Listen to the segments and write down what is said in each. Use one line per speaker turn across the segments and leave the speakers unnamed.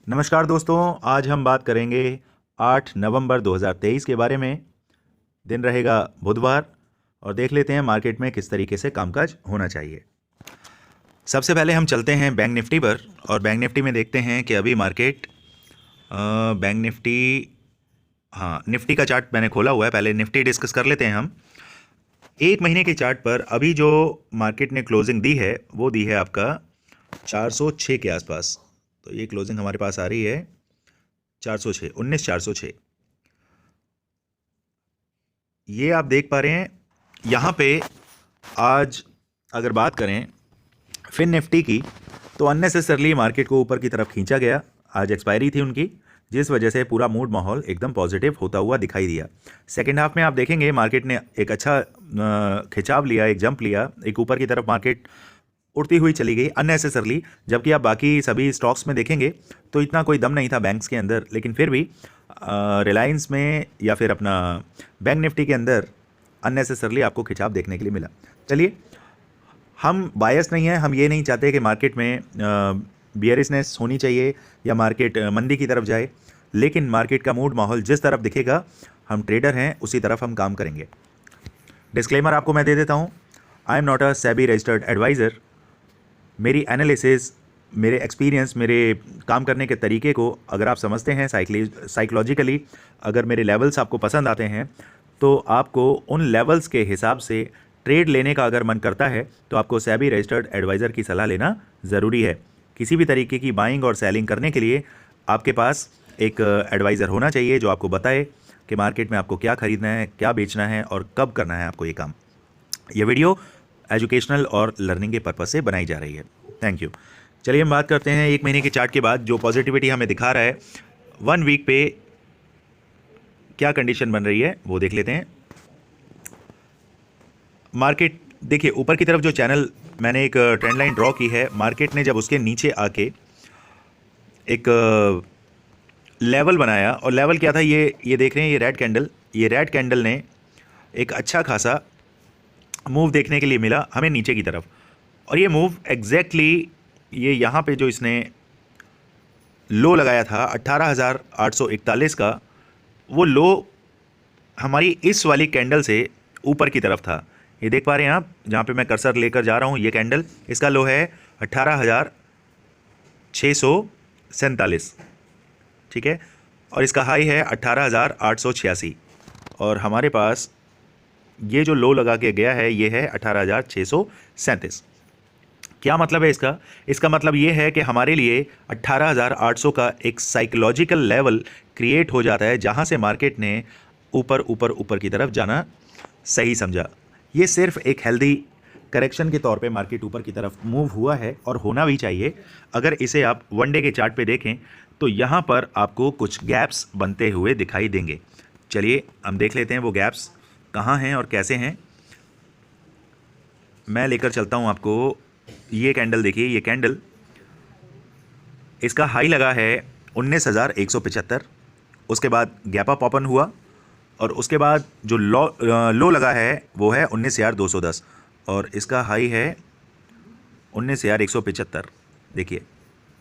नमस्कार दोस्तों, आज हम बात करेंगे 8 नवंबर 2023 के बारे में। दिन रहेगा बुधवार और देख लेते हैं मार्केट में किस तरीके से कामकाज होना चाहिए। सबसे पहले हम चलते हैं बैंक निफ्टी पर और बैंक निफ्टी में देखते हैं कि अभी मार्केट बैंक निफ्टी, हाँ निफ्टी का चार्ट मैंने खोला हुआ है। पहले निफ्टी डिस्कस कर लेते हैं हम। एक महीने के चार्ट पर अभी जो मार्केट ने क्लोजिंग दी है वो दी है आपका 406 के आसपास। तो ये क्लोजिंग हमारे पास आ रही है 406, 19,406। ये आप देख पा रहे हैं यहाँ पे। आज अगर बात करें फिन निफ्टी की तो अननेसेसरली मार्केट को ऊपर की तरफ खींचा गया। आज एक्सपायरी थी उनकी, जिस वजह से पूरा मूड माहौल एकदम पॉजिटिव होता हुआ दिखाई दिया। सेकेंड हाफ में आप देखेंगे मार्केट ने एक अच्छा खिंचाव लिया, एक जंप लिया, एक ऊपर की तरफ मार्केट उड़ती हुई चली गई अननेसेसरली। जबकि आप बाकी सभी स्टॉक्स में देखेंगे तो इतना कोई दम नहीं था बैंक्स के अंदर, लेकिन फिर भी रिलायंस में या फिर अपना बैंक निफ्टी के अंदर अननेसेसरली आपको खिंचाव देखने के लिए मिला। चलिए, हम बायस नहीं हैं, हम ये नहीं चाहते कि मार्केट में बियरिशनेस होनी चाहिए या मार्केट मंदी की तरफ जाए, लेकिन मार्केट का मूड माहौल जिस तरफ दिखेगा, हम ट्रेडर हैं, उसी तरफ हम काम करेंगे। डिस्क्लेमर आपको मैं दे देता हूँ, I am not a SEBI registered adviser. मेरी एनालिसिस, मेरे एक्सपीरियंस, मेरे काम करने के तरीके को अगर आप समझते हैं साइकोलॉजिकली, अगर मेरे लेवल्स आपको पसंद आते हैं तो आपको उन लेवल्स के हिसाब से ट्रेड लेने का अगर मन करता है तो आपको सेबी रजिस्टर्ड एडवाइज़र की सलाह लेना ज़रूरी है। किसी भी तरीके की बाइंग और सेलिंग करने के लिए आपके पास एक एडवाइज़र होना चाहिए जो आपको बताए कि मार्केट में आपको क्या खरीदना है, क्या बेचना है और कब करना है आपको ये काम। ये वीडियो एजुकेशनल और लर्निंग के पर्पज़ से बनाई जा रही है। Thank you. चलिए हम बात करते हैं एक महीने के चार्ट के बाद जो पॉजिटिविटी हमें दिखा रहा है 1 वीक पे क्या कंडीशन बन रही है वो देख लेते हैं। मार्केट देखिए, ऊपर की तरफ जो चैनल मैंने एक ट्रेंड लाइन ड्रॉ की है, मार्केट ने जब उसके नीचे आके एक लेवल बनाया, और लेवल क्या था ये देख रहे हैं, ये रेड कैंडल ने एक अच्छा खासा मूव देखने के लिए मिला हमें नीचे की तरफ। और ये मूव एग्जैक्टली ये यहाँ पे जो इसने लो लगाया था 18,841 का, वो लो हमारी इस वाली कैंडल से ऊपर की तरफ था। ये देख पा रहे हैं आप, जहाँ पे मैं कर्सर लेकर जा रहा हूँ, ये कैंडल, इसका लो है 18,647, ठीक है, और इसका हाई है 18,886, और हमारे पास ये जो लो लगा के गया है ये है 18,637। क्या मतलब है इसका? इसका मतलब ये है कि हमारे लिए 18,800 का एक साइकोलॉजिकल लेवल क्रिएट हो जाता है जहां से मार्केट ने ऊपर ऊपर ऊपर की तरफ जाना सही समझा। ये सिर्फ एक हेल्दी करेक्शन के तौर पे मार्केट ऊपर की तरफ मूव हुआ है और होना भी चाहिए। अगर इसे आप वन डे के चार्ट पे देखें तो यहाँ पर आपको कुछ गैप्स बनते हुए दिखाई देंगे। चलिए हम देख लेते हैं वो गैप्स कहाँ हैं और कैसे हैं। मैं लेकर चलता हूँ आपको। ये कैंडल देखिए, ये कैंडल, इसका हाई लगा है 19,175, उसके बाद गैप अप ओपन हुआ और उसके बाद जो लो लगा है वो है 19,210 और इसका हाई है 19,175। देखिए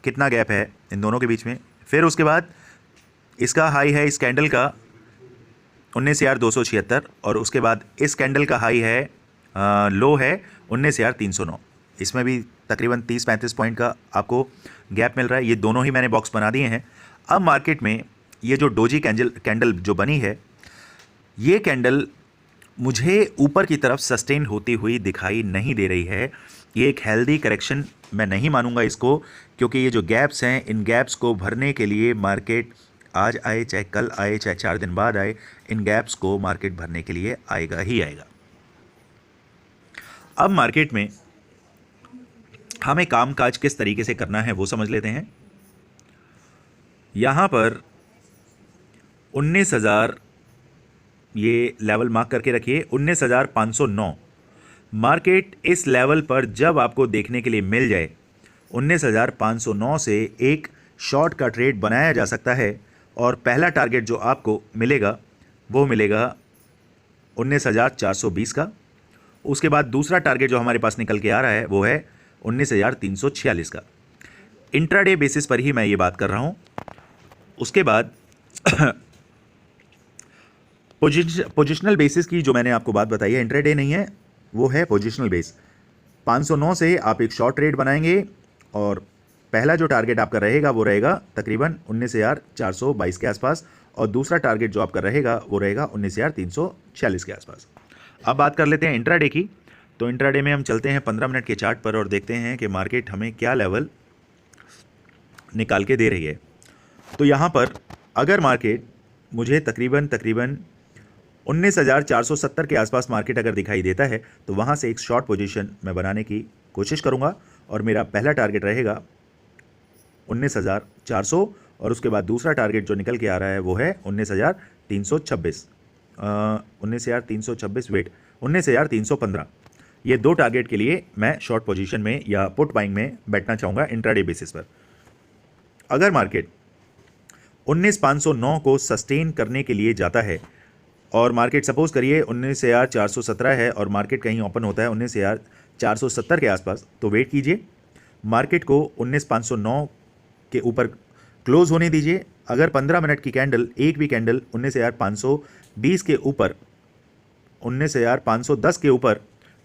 कितना गैप है इन दोनों के बीच में। फिर उसके बाद इसका हाई है इस कैंडल का 19,276 और उसके बाद इस कैंडल का हाई है लो है 19,309। इसमें भी तकरीबन 30-35 पॉइंट का आपको गैप मिल रहा है। ये दोनों ही मैंने बॉक्स बना दिए हैं। अब मार्केट में ये जो डोजी कैंडल जो बनी है, ये कैंडल मुझे ऊपर की तरफ सस्टेन होती हुई दिखाई नहीं दे रही है। ये एक हेल्दी करेक्शन मैं नहीं मानूंगा इसको, क्योंकि ये जो गैप्स हैं, इन गैप्स को भरने के लिए मार्केट आज आए, चाहे कल आए, चाहे 4 दिन बाद आए, इन गैप्स को मार्केट भरने के लिए आएगा ही आएगा। अब मार्केट में हमें कामकाज किस तरीके से करना है वो समझ लेते हैं। यहाँ पर 19,000 ये लेवल मार्क करके रखिए, 19,509। मार्केट इस लेवल पर जब आपको देखने के लिए मिल जाए 19,509 से एक शॉर्ट का ट्रेड बनाया जा सकता है और पहला टारगेट जो आपको मिलेगा वो मिलेगा 19,420 का। उसके बाद दूसरा टारगेट जो हमारे पास निकल के आ रहा है वो है 19,346 का। इंट्राडे बेसिस पर ही मैं ये बात कर रहा हूँ। उसके बाद पोजिशनल बेसिस की जो मैंने आपको बात बताई है, इंट्राडे नहीं है, वो है पोजिशनल बेस। 509 से आप एक शॉर्ट ट्रेड बनाएंगे और पहला जो टारगेट आपका रहेगा वो रहेगा तकरीबन 19,422 के आसपास, और दूसरा टारगेट जो आपका रहेगा वो रहेगा 19,346 के आसपास। अब बात कर लेते हैं इंट्राडे की। तो इंट्राडे में हम चलते हैं 15 मिनट के चार्ट पर और देखते हैं कि मार्केट हमें क्या लेवल निकाल के दे रही है। तो यहाँ पर अगर मार्केट मुझे तकरीबन 19,470 के आसपास मार्केट अगर दिखाई देता है तो वहाँ से एक शॉर्ट पोजीशन मैं बनाने की कोशिश करूँगा, और मेरा पहला टारगेट रहेगा 19,400, और उसके बाद दूसरा टारगेट जो निकल के आ रहा है वो है 19,326, 19,326 वेट 19,315। ये दो टारगेट के लिए मैं शॉर्ट पोजीशन में या पुट बाइंग में बैठना चाहूँगा इंट्राडे बेसिस पर। अगर मार्केट 19,509 को सस्टेन करने के लिए जाता है और मार्केट सपोज करिए 19,417 है और मार्केट कहीं ओपन होता है 19,470 के आसपास, तो वेट कीजिए, मार्केट को 19,509 के ऊपर क्लोज होने दीजिए। अगर 15 मिनट की कैंडल, एक भी कैंडल 19,520 के ऊपर, 19,510 के ऊपर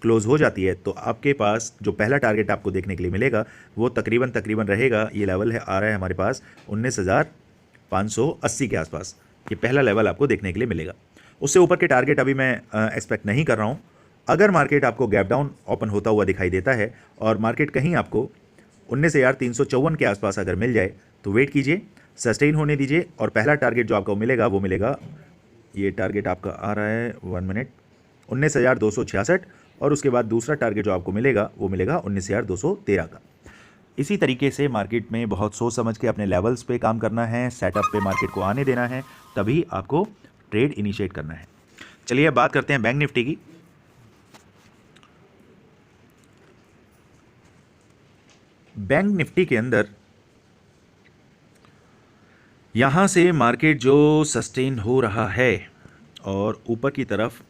क्लोज हो जाती है तो आपके पास जो पहला टारगेट आपको देखने के लिए मिलेगा वो तकरीबन रहेगा, ये लेवल है आ रहा है हमारे पास 19,580 के आसपास। ये पहला लेवल आपको देखने के लिए मिलेगा। उससे ऊपर के टारगेट अभी मैं एक्सपेक्ट नहीं कर रहा हूँ। अगर मार्केट आपको गैप डाउन ओपन होता हुआ दिखाई देता है और मार्केट कहीं आपको 19,354 के आसपास अगर मिल जाए तो वेट कीजिए, सस्टेन होने दीजिए, और पहला टारगेट जो आपको मिलेगा वो मिलेगा, ये टारगेट आपका आ रहा है 1 मिनट, 19,266, और उसके बाद दूसरा टारगेट जो आपको मिलेगा वो मिलेगा 19,213 का। इसी तरीके से मार्केट में बहुत सोच समझ के अपने लेवल्स पे काम करना है, सेटअप पे मार्केट को आने देना है, तभी आपको ट्रेड इनिशिएट करना है। चलिए अब बात करते हैं बैंक निफ्टी की। बैंक निफ्टी के अंदर यहां से मार्केट जो सस्टेन हो रहा है और ऊपर की तरफ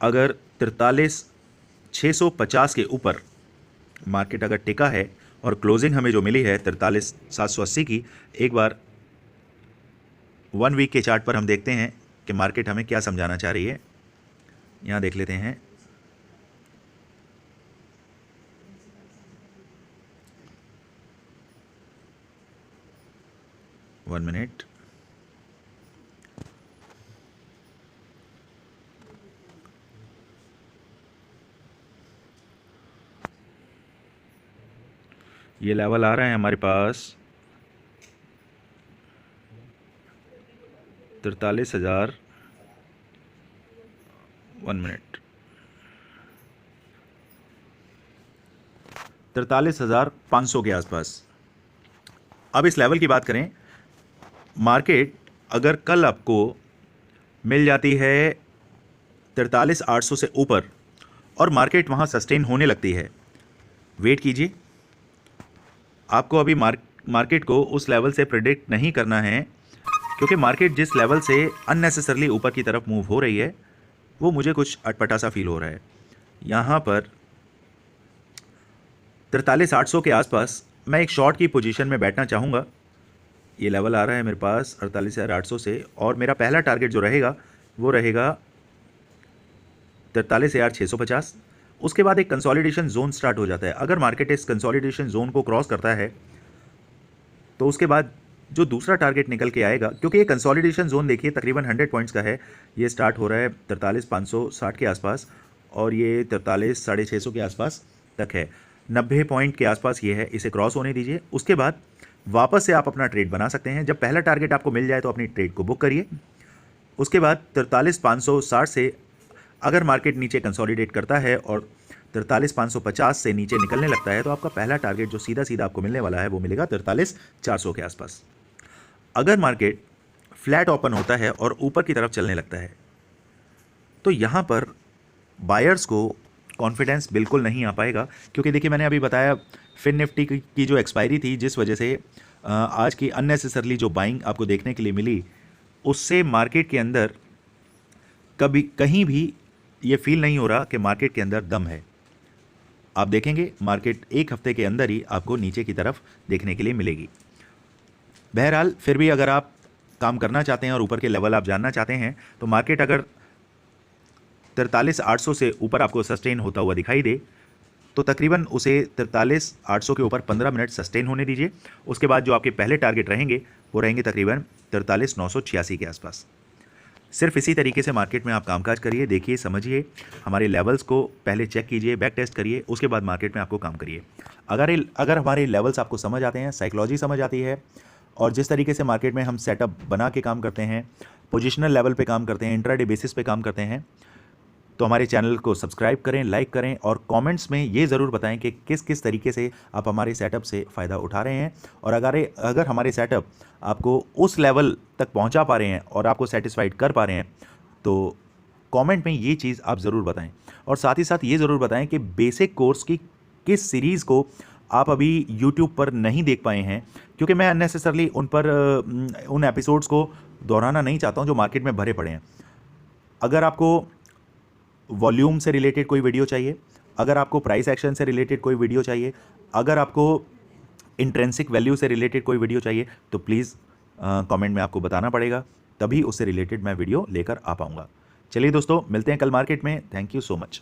अगर 43,650 के ऊपर मार्केट अगर टिका है और क्लोजिंग हमें जो मिली है 43,780 की, एक बार 1 वीक के चार्ट पर हम देखते हैं कि मार्केट हमें क्या समझाना चाह रही है। यहाँ देख लेते हैं। वन मिनट, ये लेवल आ रहा है हमारे पास 43,000, 1 मिनट, 43,500 के आसपास। अब इस लेवल की बात करें, मार्केट अगर कल आपको मिल जाती है 43,800 से ऊपर और मार्केट वहाँ सस्टेन होने लगती है, वेट कीजिए। आपको अभी मार्केट को उस लेवल से प्रेडिक्ट नहीं करना है, क्योंकि मार्केट जिस लेवल से अननेसेसरली ऊपर की तरफ मूव हो रही है वो मुझे कुछ अटपटा सा फील हो रहा है। यहाँ पर 43,800 के आसपास मैं एक शॉर्ट की पोजीशन में बैठना चाहूँगा। ये लेवल आ रहा है मेरे पास 48,800 से, और मेरा पहला टारगेट जो रहेगा वो रहेगा 43,650। उसके बाद एक कंसोलिडेशन जोन स्टार्ट हो जाता है। अगर मार्केट इस कंसोलिडेशन जोन को क्रॉस करता है तो उसके बाद जो दूसरा टारगेट निकल के आएगा, क्योंकि ये कंसोलिडेशन जोन देखिए तकरीबन 100 पॉइंट्स का है, ये स्टार्ट हो रहा है 43,560 के आसपास और ये 43,650 के आसपास तक है। 90 पॉइंट के आसपास ये है, इसे क्रॉस होने दीजिए। उसके बाद वापस से आप अपना ट्रेड बना सकते हैं। जब पहला टारगेट आपको मिल जाए तो अपनी ट्रेड को बुक करिए। उसके बाद 43,560 से अगर मार्केट नीचे कंसोलिडेट करता है और 43,550 से नीचे निकलने लगता है तो आपका पहला टारगेट जो सीधा सीधा आपको मिलने वाला है वो मिलेगा 43,400 के आसपास। अगर मार्केट फ्लैट ओपन होता है और ऊपर की तरफ चलने लगता है तो यहाँ पर बायर्स को कॉन्फिडेंस बिल्कुल नहीं आ पाएगा, क्योंकि देखिए मैंने अभी बताया फिन निफ्टी की जो एक्सपायरी थी, जिस वजह से आज की अननेसेसरली जो बाइंग आपको देखने के लिए मिली, उससे मार्केट के अंदर कभी कहीं भी ये फील नहीं हो रहा कि मार्केट के अंदर दम है। आप देखेंगे मार्केट एक हफ्ते के अंदर ही आपको नीचे की तरफ देखने के लिए मिलेगी। बहरहाल फिर भी अगर आप काम करना चाहते हैं और ऊपर के लेवल आप जानना चाहते हैं तो मार्केट अगर 43,800 से ऊपर आपको सस्टेन होता हुआ दिखाई दे तो तकरीबन उसे 43,800 के ऊपर 15 मिनट सस्टेन होने दीजिए। उसके बाद जो आपके पहले टारगेट रहेंगे वो रहेंगे तकरीबन 43,986 के आसपास। सिर्फ इसी तरीके से मार्केट में आप कामकाज करिए, देखिए, समझिए, हमारे लेवल्स को पहले चेक कीजिए, बैक टेस्ट करिए, उसके बाद मार्केट में आपको काम करिए। अगर हमारे लेवल्स आपको समझ आते हैं, साइकोलॉजी समझ आती है और जिस तरीके से मार्केट में हम सेटअप बना के काम करते हैं, पोजिशनल लेवल पे काम करते हैं, इंट्राडे बेसिस पे काम करते हैं, तो हमारे चैनल को सब्सक्राइब करें, लाइक करें और कमेंट्स में ये ज़रूर बताएं कि किस किस तरीके से आप हमारे सेटअप से फ़ायदा उठा रहे हैं। और अगर हमारे सेटअप आपको उस लेवल तक पहुंचा पा रहे हैं और आपको सेटिस्फाइड कर पा रहे हैं तो कमेंट में ये चीज़ आप ज़रूर बताएं। और साथ ही साथ ये ज़रूर बताएं कि बेसिक कोर्स की किस सीरीज़ को आप अभी यूट्यूब पर नहीं देख पाए हैं, क्योंकि मैं अननेसेसरली उन एपिसोड्स को दोहराना नहीं चाहता हूं जो मार्केट में भरे पड़े हैं। अगर आपको वॉल्यूम से रिलेटेड कोई वीडियो चाहिए, अगर आपको प्राइस एक्शन से रिलेटेड कोई वीडियो चाहिए, अगर आपको इंट्रिंसिक वैल्यू से रिलेटेड कोई वीडियो चाहिए तो प्लीज़ कमेंट में आपको बताना पड़ेगा, तभी उससे रिलेटेड मैं वीडियो लेकर आ पाऊँगा। चलिए दोस्तों, मिलते हैं कल मार्केट में। Thank you so much.